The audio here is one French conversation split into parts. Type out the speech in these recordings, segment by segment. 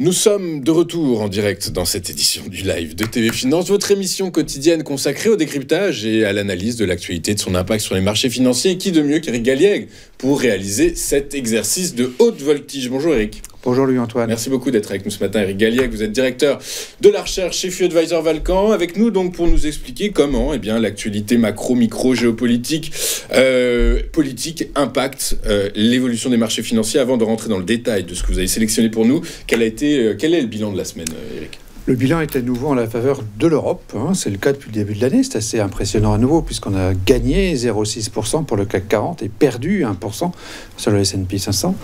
Nous sommes de retour en direct dans cette édition du Live de TV Finance, votre émission quotidienne consacrée au décryptage et à l'analyse de l'actualité, de son impact sur les marchés financiers. Et qui de mieux qu'Éric Galliègue pour réaliser cet exercice de haute voltige. Bonjour Éric. Bonjour Louis-Antoine. Merci beaucoup d'être avec nous ce matin, Éric Galliègue. Vous êtes directeur de la recherche chez FU Advisor Valcan. Avec nous donc pour nous expliquer comment l'actualité macro, micro, géopolitique, politique impacte l'évolution des marchés financiers. Avant de rentrer dans le détail de ce que vous avez sélectionné pour nous, quel est le bilan de la semaine, Éric ? Le bilan est à nouveau en la faveur de l'Europe. C'est le cas depuis le début de l'année. C'est assez impressionnant à nouveau puisqu'on a gagné 0,6% pour le CAC 40 et perdu 1% sur le S&P 500.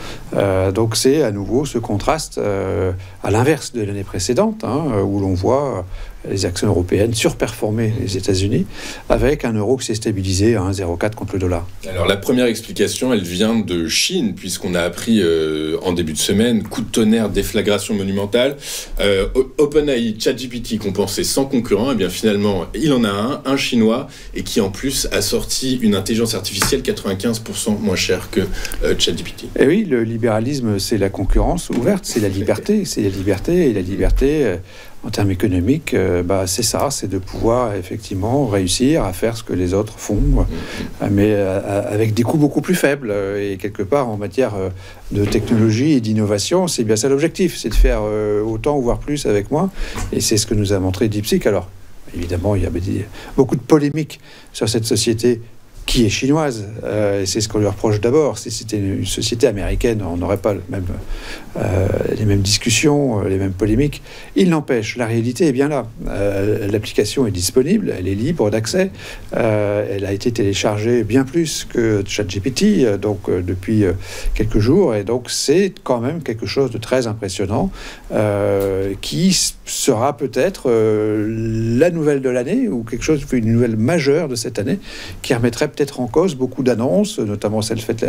Donc c'est à nouveau ce contraste à l'inverse de l'année précédente où l'on voit les actions européennes surperformer les États-Unis avec un euro qui s'est stabilisé à 1,04 contre le dollar. Alors la première explication, elle vient de Chine puisqu'on a appris en début de semaine, coup de tonnerre, déflagration monumentale. OpenAI, ChatGPT qu'on pensait sans concurrent, et bien finalement il en a un chinois et qui en plus a sorti une intelligence artificielle 95% moins chère que ChatGPT. Et oui, le libéralisme c'est la concurrence ouverte, c'est la liberté, et la liberté en termes économiques, c'est ça, c'est de pouvoir effectivement réussir à faire ce que les autres font, mais avec des coûts beaucoup plus faibles. Et quelque part, en matière de technologie et d'innovation, c'est bien ça l'objectif, c'est de faire autant ou voire plus avec moins. Et c'est ce que nous a montré DeepSeek. Alors, évidemment, il y a beaucoup de polémiques sur cette société qui est chinoise, et c'est ce qu'on lui reproche d'abord. Si c'était une société américaine, on n'aurait pas les mêmes discussions, les mêmes polémiques. Il n'empêche, la réalité est bien là. L'application est disponible, elle est libre d'accès, elle a été téléchargée bien plus que ChatGPT, depuis quelques jours, et donc c'est quand même quelque chose de très impressionnant, qui sera peut-être la nouvelle de l'année, ou une nouvelle majeure de cette année, qui remettrait peut-être en cause beaucoup d'annonces, notamment celles faites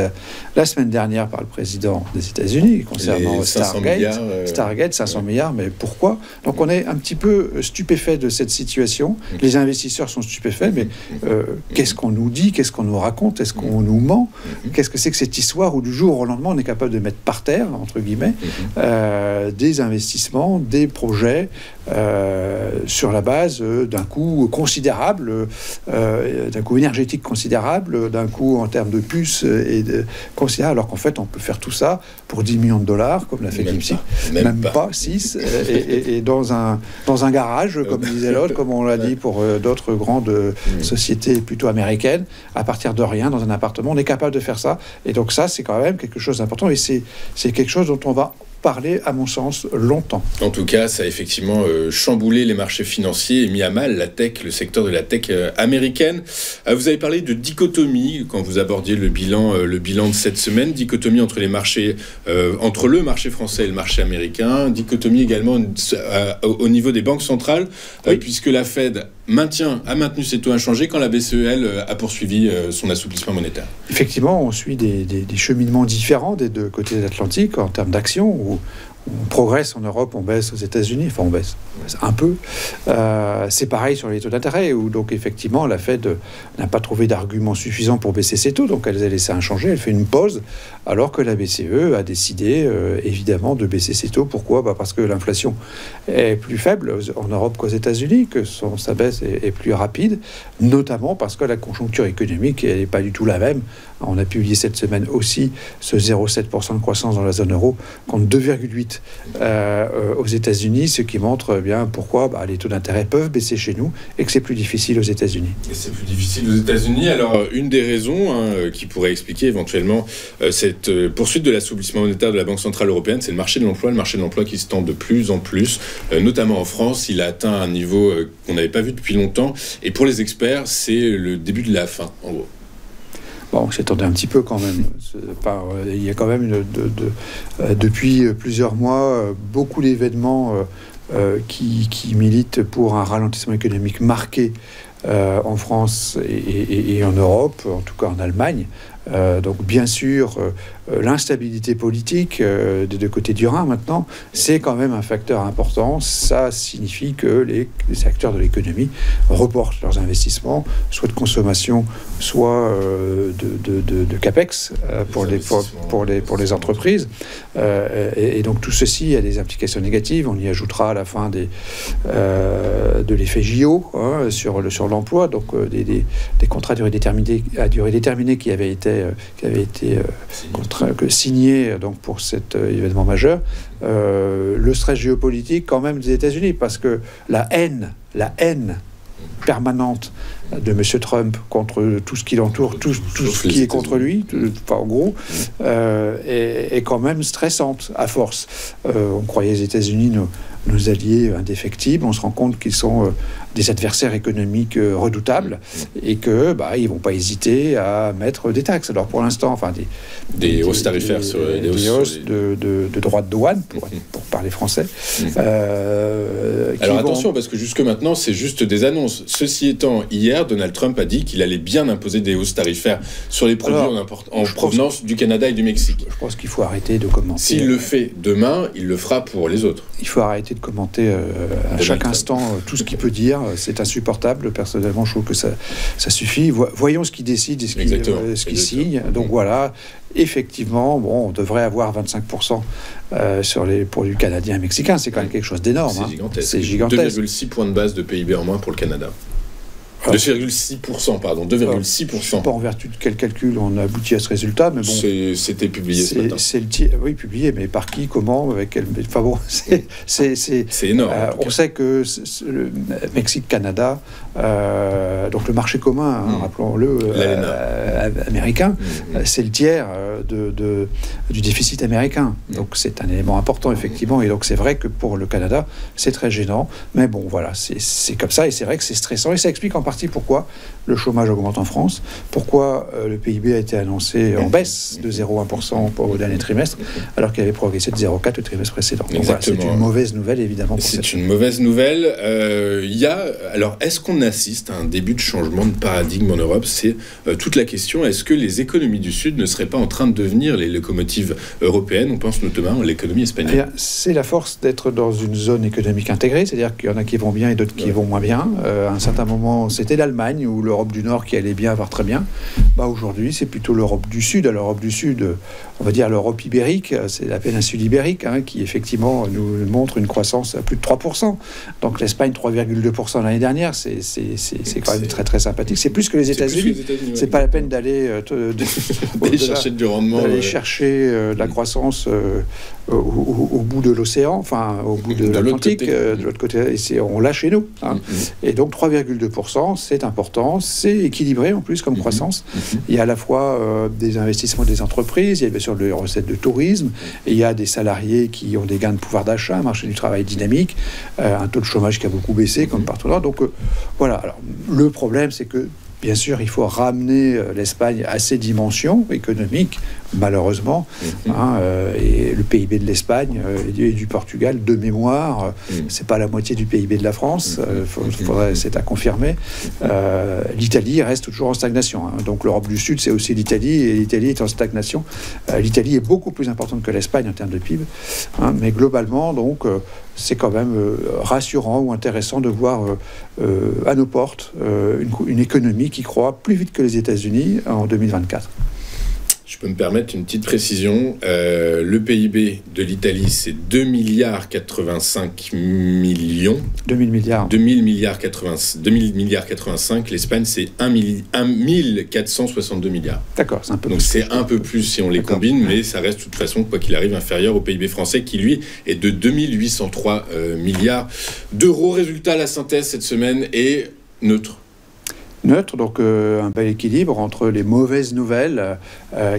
la semaine dernière par le président des États-Unis concernant Stargate, 500 milliards, mais pourquoi ? Donc on est un petit peu stupéfait de cette situation. Les investisseurs sont stupéfaits, mais qu'est-ce qu'on nous dit ? Qu'est-ce qu'on nous raconte ? Est-ce qu'on nous ment ? Qu'est-ce que c'est que cette histoire où du jour au lendemain on est capable de mettre par terre, entre guillemets, des investissements, des projets sur la base d'un coût considérable, d'un coût énergétique considérable, d'un coût en termes de puces considérable, alors qu'en fait on peut faire tout ça pour 10 millions de dollars, comme l'a fait DeepSeek, même pas 6, et dans un garage, comme disait l'autre, comme on l'a dit pour d'autres grandes sociétés plutôt américaines, à partir de rien, dans un appartement, on est capable de faire ça, et donc ça c'est quand même quelque chose d'important, et c'est quelque chose dont on va parler, à mon sens, longtemps. En tout cas, ça a effectivement chamboulé les marchés financiers et mis à mal la tech, le secteur de la tech américaine. Vous avez parlé de dichotomie quand vous abordiez le bilan de cette semaine, dichotomie entre les marchés, entre le marché français et le marché américain, dichotomie également au niveau des banques centrales, puisque la Fed a maintenu ses taux inchangés quand la BCE, elle, a poursuivi son assouplissement monétaire. Effectivement, on suit des cheminements différents des deux côtés de l'Atlantique en termes d'action, où on progresse en Europe, on baisse aux États-Unis, on baisse un peu. C'est pareil sur les taux d'intérêt, où donc effectivement la Fed n'a pas trouvé d'argument suffisant pour baisser ses taux, donc elle les a laissés inchangés, elle fait une pause, alors que la BCE a décidé évidemment de baisser ses taux. Pourquoi ? Parce que l'inflation est plus faible en Europe qu'aux États-Unis, que sa baisse est plus rapide, notamment parce que la conjoncture économique n'est pas du tout la même. On a publié cette semaine aussi ce 0,7% de croissance dans la zone euro contre 2,8% aux États-Unis, ce qui montre bien pourquoi les taux d'intérêt peuvent baisser chez nous et que c'est plus difficile aux États-Unis. Et c'est plus difficile aux États-Unis. Alors, une des raisons qui pourrait expliquer éventuellement cette poursuite de l'assouplissement monétaire de la Banque Centrale Européenne, c'est le marché de l'emploi. Le marché de l'emploi qui se tend de plus en plus, notamment en France. Il a atteint un niveau qu'on n'avait pas vu depuis longtemps. Et pour les experts, c'est le début de la fin, en gros. On s'attendait un petit peu quand même. Il y a quand même depuis plusieurs mois beaucoup d'événements qui militent pour un ralentissement économique marqué en France et en Europe, en tout cas en Allemagne. Donc bien sûr, l'instabilité politique des deux côtés du Rhin maintenant, c'est quand même un facteur important. Ça signifie que les acteurs de l'économie reportent leurs investissements, soit de consommation, soit de CAPEX pour les entreprises. Et donc tout ceci a des implications négatives. On y ajoutera à la fin de l'effet JO sur l'emploi, donc des contrats à durée déterminée qui avaient été signés donc, pour cet événement majeur. Le stress géopolitique quand même des États-Unis, parce que la haine permanente de M. Trump contre tout ce qui l'entoure, tout ce qui est contre lui, en gros, est quand même stressante à force. On croyait les États-Unis nos alliés indéfectibles, on se rend compte qu'ils sont des adversaires économiques redoutables et que ils vont pas hésiter à mettre des taxes. Alors pour l'instant, des hausses tarifaires des hausses de droits de douane pour parler français. Alors attention, parce que jusque maintenant c'est juste des annonces. Ceci étant, hier Donald Trump a dit qu'il allait bien imposer des hausses tarifaires sur les produits en provenance du Canada et du Mexique. Je pense qu'il faut arrêter de commenter. S'il le fait demain, il le fera pour les autres. Il faut arrêter de commenter à chaque instant tout ce qu'il peut dire. C'est insupportable. Personnellement, je trouve que ça suffit. Voyons ce qu'il décide et ce qu'il signe. Donc voilà, effectivement, on devrait avoir 25% sur les produits canadiens et mexicains. C'est quand même quelque chose d'énorme. C'est gigantesque. 2,6 points de base de PIB en moins pour le Canada. 2,6%, pardon, 2,6%. Je ne sais pas en vertu de quel calcul on a abouti à ce résultat, mais bon... C'était publié ce matin. Oui, publié, mais par qui, comment, avec quel... Enfin bon, c'est énorme. On sait que le Mexique-Canada, donc le marché commun, rappelons-le, américain, c'est le tiers du déficit américain. Donc c'est un élément important, effectivement, et donc c'est vrai que pour le Canada, c'est très gênant, mais bon, voilà, c'est comme ça, et c'est vrai que c'est stressant, et ça explique en partie pourquoi le chômage augmente en France, pourquoi le PIB a été annoncé en baisse de 0,1% au dernier trimestre, alors qu'il avait progressé de 0,4% le trimestre précédent. Donc voilà, c'est une mauvaise nouvelle, évidemment. C'est une mauvaise nouvelle. Alors, est-ce qu'on assiste à un début de changement de paradigme en Europe? C'est toute la question. Est-ce que les économies du Sud ne seraient pas en train de devenir les locomotives européennes? On pense notamment à l'économie espagnole. C'est la force d'être dans une zone économique intégrée, c'est-à-dire qu'il y en a qui vont bien et d'autres qui vont moins bien. À un certain moment, c'était l'Allemagne ou l'Europe du Nord qui allait bien, voire très bien. Aujourd'hui, c'est plutôt l'Europe du Sud. Alors, l'Europe du Sud, on va dire l'Europe ibérique, c'est la péninsule ibérique qui, effectivement, nous montre une croissance à plus de 3%. Donc, l'Espagne, 3,2% l'année dernière, c'est quand même très, très sympathique. C'est plus que les États-Unis. C'est pas la peine d'aller chercher du rendement. D'aller chercher de la croissance au bout de l'océan, au bout de l'Atlantique, de l'autre côté, et on l'a chez nous. Et donc 3,2%, c'est important, c'est équilibré en plus comme croissance. Il y a à la fois des investissements des entreprises, il y a bien sûr les recettes de tourisme, et il y a des salariés qui ont des gains de pouvoir d'achat, un marché du travail dynamique, un taux de chômage qui a beaucoup baissé, comme partout là. Donc voilà. Alors, le problème, c'est que bien sûr, il faut ramener l'Espagne à ses dimensions économiques, malheureusement. Et le PIB de l'Espagne et du Portugal, de mémoire, c'est pas la moitié du PIB de la France. C'est à confirmer. L'Italie reste toujours en stagnation. Donc l'Europe du Sud, c'est aussi l'Italie, et l'Italie est en stagnation. L'Italie est beaucoup plus importante que l'Espagne en termes de PIB. Mais globalement, donc, c'est quand même rassurant ou intéressant de voir à nos portes une économie qui croît plus vite que les États-Unis en 2024. Je peux me permettre une petite précision. Le PIB de l'Italie, c'est 2,85 milliards. 2000 milliards 85. L'Espagne, c'est 1462 milliards. D'accord, c'est un peu donc plus. C'est un peu plus si on les combine, mais ça reste de toute façon, quoi qu'il arrive, inférieur au PIB français qui, lui, est de 2803 milliards d'euros. Résultat, la synthèse cette semaine est neutre. Donc un bel équilibre entre les mauvaises nouvelles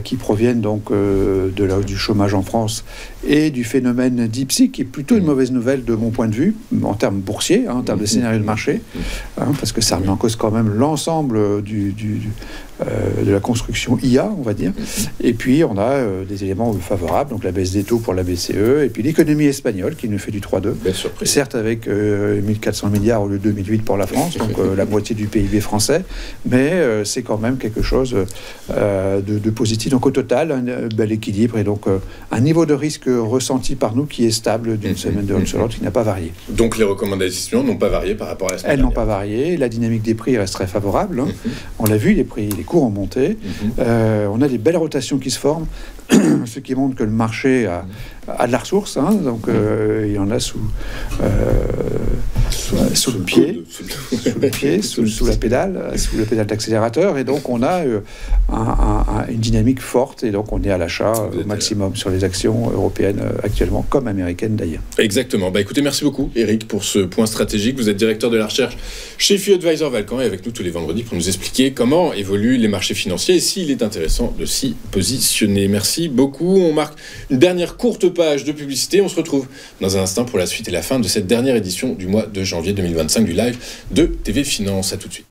qui proviennent donc de la hausse du chômage en France et du phénomène d'IPSI, qui est plutôt une mauvaise nouvelle de mon point de vue, en termes boursiers, en termes de scénario de marché, parce que ça remet en cause quand même l'ensemble de la construction IA, on va dire. Et puis, on a des éléments favorables, donc la baisse des taux pour la BCE, et puis l'économie espagnole qui nous fait du 3,2. Certes, avec 1400 milliards au lieu de 2008 pour la France, donc la moitié du PIB français. Français, mais c'est quand même quelque chose de positif. Donc au total, un bel équilibre et donc un niveau de risque ressenti par nous qui est stable d'une semaine de l'autre sur l'autre, qui n'a pas varié. Donc les recommandations n'ont pas varié par rapport à la semaine dernière. Elles n'ont pas varié, la dynamique des prix reste très favorable. On l'a vu, les cours ont monté. On a des belles rotations qui se forment, ce qui montre que le marché a de la ressource, donc il y en a sous le pied, sous la pédale, d'accélérateur, et donc on a une dynamique forte, et donc on est à l'achat au maximum sur les actions européennes actuellement, comme américaines d'ailleurs. Exactement. Écoutez, merci beaucoup Eric pour ce point stratégique. Vous êtes directeur de la recherche chez FI Advisor Valcamp et avec nous tous les vendredis pour nous expliquer comment évoluent les marchés financiers et s'il est intéressant de s'y positionner. Merci beaucoup. On marque une dernière courte page de publicité. On se retrouve dans un instant pour la suite et la fin de cette dernière édition du mois de janvier 2025 du live de TV Finance. À tout de suite.